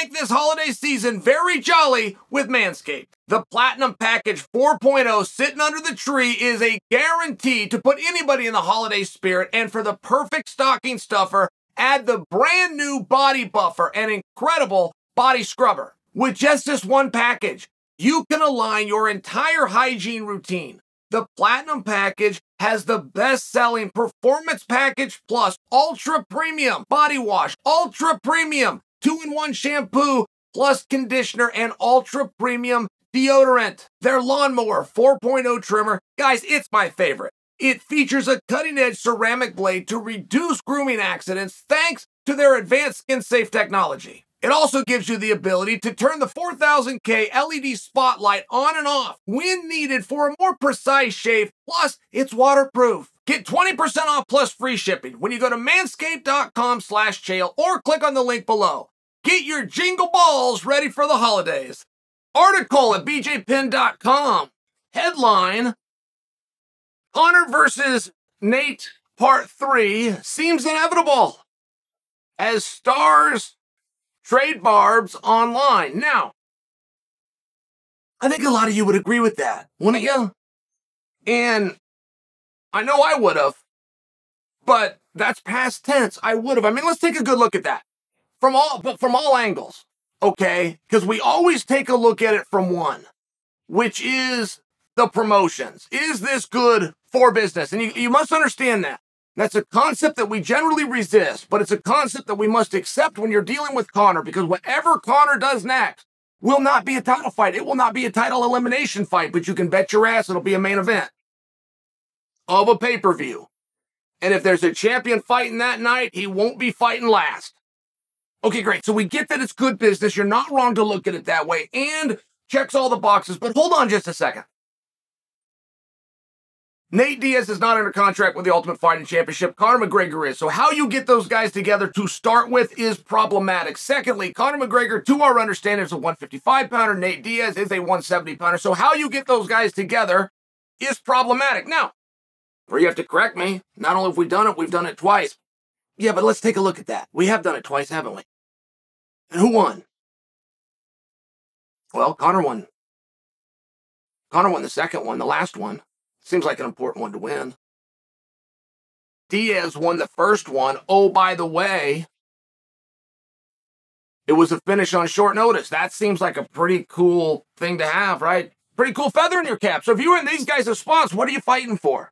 make this holiday season very jolly with Manscaped. The Platinum Package 4.0 sitting under the tree is a guarantee to put anybody in the holiday spirit, and for the perfect stocking stuffer, add the brand new Body Buffer, an incredible body scrubber. With just this one package, you can align your entire hygiene routine. The Platinum Package has the best-selling Performance Package Plus Ultra Premium Body Wash, Ultra Premium 2-in-1 Shampoo plus Conditioner, and Ultra Premium Deodorant. Their Lawnmower 4.0 Trimmer, guys, it's my favorite. It features a cutting-edge ceramic blade to reduce grooming accidents thanks to their advanced skin-safe technology. It also gives you the ability to turn the 4000K LED spotlight on and off when needed for a more precise shave, plus it's waterproof. Get 20% off plus free shipping when you go to manscaped.com/Chael or click on the link below. Get your jingle balls ready for the holidays. Article at bjpin.com. Headline: Conor versus Nate Part 3 seems inevitable as stars trade barbs online. Now, I think a lot of you would agree with that, wouldn't you? And I know I would have, but that's past tense. I would have. I mean, let's take a good look at that from all angles, okay? Because we always take a look at it from one, which is the promotions. Is this good for business? And you must understand that. That's a concept that we generally resist, but it's a concept that we must accept when you're dealing with Conor, because whatever Conor does next will not be a title fight. It will not be a title elimination fight, but you can bet your ass it'll be a main event of a pay-per-view. And if there's a champion fighting that night, he won't be fighting last. Okay, great. So we get that it's good business. You're not wrong to look at it that way, and checks all the boxes. But hold on just a second. Nate Diaz is not under contract with the Ultimate Fighting Championship. Conor McGregor is. So how you get those guys together to start with is problematic. Secondly, Conor McGregor, to our understanding, is a 155-pounder. Nate Diaz is a 170-pounder. So how you get those guys together is problematic. Now, where you have to correct me, not only have we done it, we've done it twice. Yeah, but let's take a look at that. We have done it twice, haven't we? And who won? Well, Conor won. Conor won the second one, the last one. Seems like an important one to win. Diaz won the first one. Oh, by the way, it was a finish on short notice. That seems like a pretty cool thing to have, right? Pretty cool feather in your cap. So if you were in these guys' spots, what are you fighting for?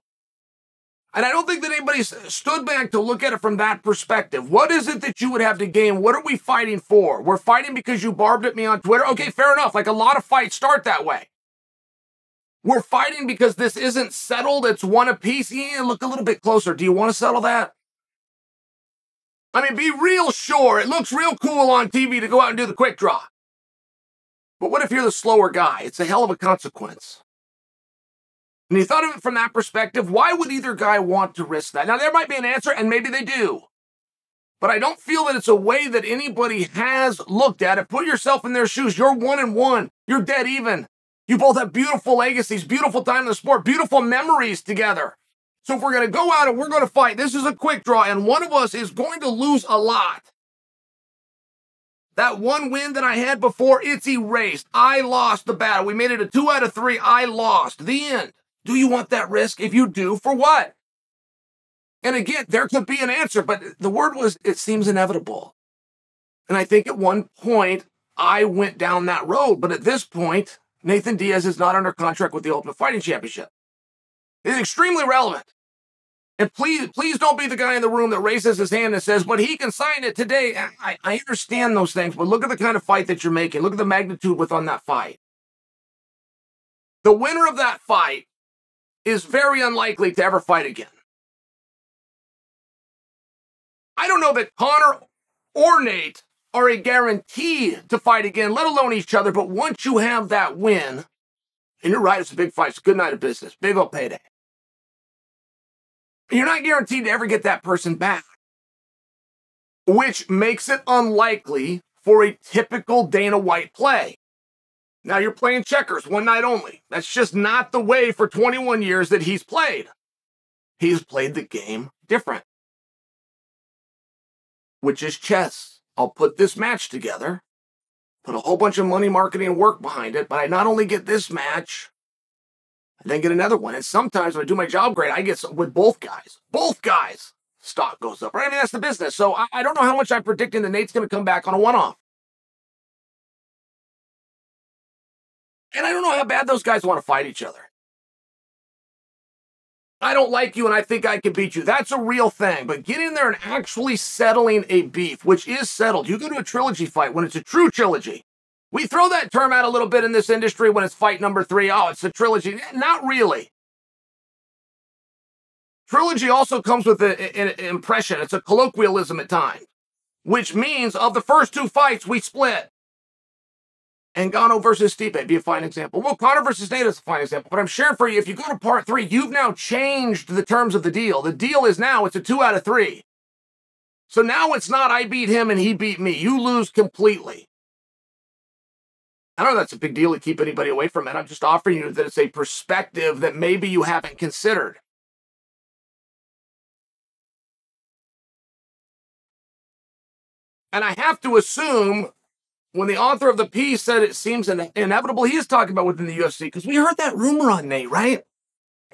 And I don't think that anybody stood back to look at it from that perspective. What is it that you would have to gain? What are we fighting for? We're fighting because you barbed at me on Twitter? Okay, fair enough. Like a lot of fights start that way. We're fighting because this isn't settled. It's one apiece. Yeah, look a little bit closer. Do you want to settle that? I mean, be real sure. It looks real cool on TV to go out and do the quick draw. But what if you're the slower guy? It's a hell of a consequence. And you thought of it from that perspective, why would either guy want to risk that? Now, there might be an answer, and maybe they do. But I don't feel that it's a way that anybody has looked at it. Put yourself in their shoes. You're 1-1. You're dead even. You both have beautiful legacies, beautiful time in the sport, beautiful memories together. So if we're going to go out and we're going to fight, this is a quick draw, and one of us is going to lose a lot. That one win that I had before, it's erased. I lost the battle. We made it a 2 out of 3. I lost. The end. Do you want that risk? If you do, for what? And again, there could be an answer, but the word was, it seems inevitable. And I think at one point, I went down that road. But at this point, Nathan Diaz is not under contract with the Ultimate Fighting Championship. It's extremely relevant. And please don't be the guy in the room that raises his hand and says, but he can sign it today. I understand those things, but look at the kind of fight that you're making. Look at the magnitude within that fight. The winner of that fight is very unlikely to ever fight again. I don't know that Conor or Nate are a guarantee to fight again, let alone each other. But once you have that win, and you're right, it's a big fight. It's a good night of business. Big old payday. You're not guaranteed to ever get that person back, which makes it unlikely for a typical Dana White play. Now you're playing checkers, one night only. That's just not the way for 21 years that he's played. He's played the game different, which is chess. I'll put this match together, put a whole bunch of money, marketing, and work behind it, but I not only get this match, I then get another one. And sometimes when I do my job great, I get some, with both guys, stock goes up, right? I mean, that's the business. So I don't know how much I'm predicting that Nate's going to come back on a one-off. And I don't know how bad those guys want to fight each other. I don't like you and I think I can beat you. That's a real thing. But getting in there and actually settling a beef, which is settled. You go to a trilogy fight when it's a true trilogy. We throw that term out a little bit in this industry when it's fight number 3. Oh, it's a trilogy. Not really. Trilogy also comes with an impression. It's a colloquialism at times, which means of the first 2 fights, we split. Ngannou versus Stipe be a fine example. Well, Conor versus Nate is a fine example. But I'm sharing for you, if you go to part 3, you've now changed the terms of the deal. The deal is now it's a 2 out of 3. So now it's not I beat him and he beat me. You lose completely. I don't know if that's a big deal to keep anybody away from it. I'm just offering you that it's a perspective that maybe you haven't considered. And I have to assume when the author of the piece said it seems inevitable, he is talking about within the UFC, because we heard that rumor on Nate, right?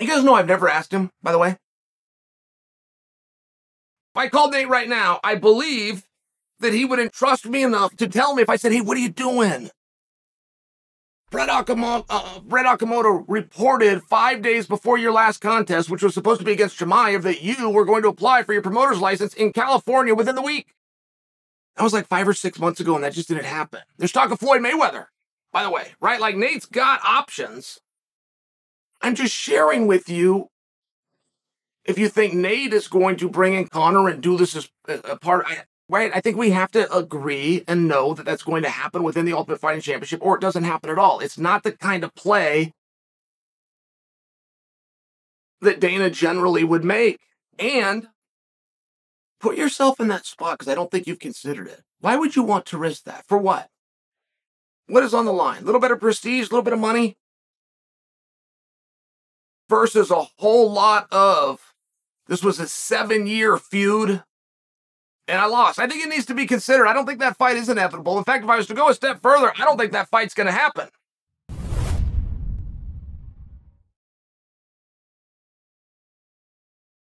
You guys know I've never asked him, by the way. If I called Nate right now, I believe that he would entrust me enough to tell me if I said, hey, what are you doing? Brett Okamoto reported 5 days before your last contest, which was supposed to be against Chimaev, that you were going to apply for your promoter's license in California within the week. That was like 5 or 6 months ago, and that just didn't happen. There's talk of Floyd Mayweather, by the way, right? Like, Nate's got options. I'm just sharing with you, if you think Nate is going to bring in Conor and do this as a part, right? I think we have to agree and know that that's going to happen within the Ultimate Fighting Championship, or it doesn't happen at all. It's not the kind of play that Dana generally would make. And put yourself in that spot, because I don't think you've considered it. Why would you want to risk that? For what? What is on the line? A little bit of prestige, a little bit of money, versus a whole lot of, this was a 7-year feud, and I lost. I think it needs to be considered. I don't think that fight is inevitable. In fact, if I was to go a step further, I don't think that fight's going to happen.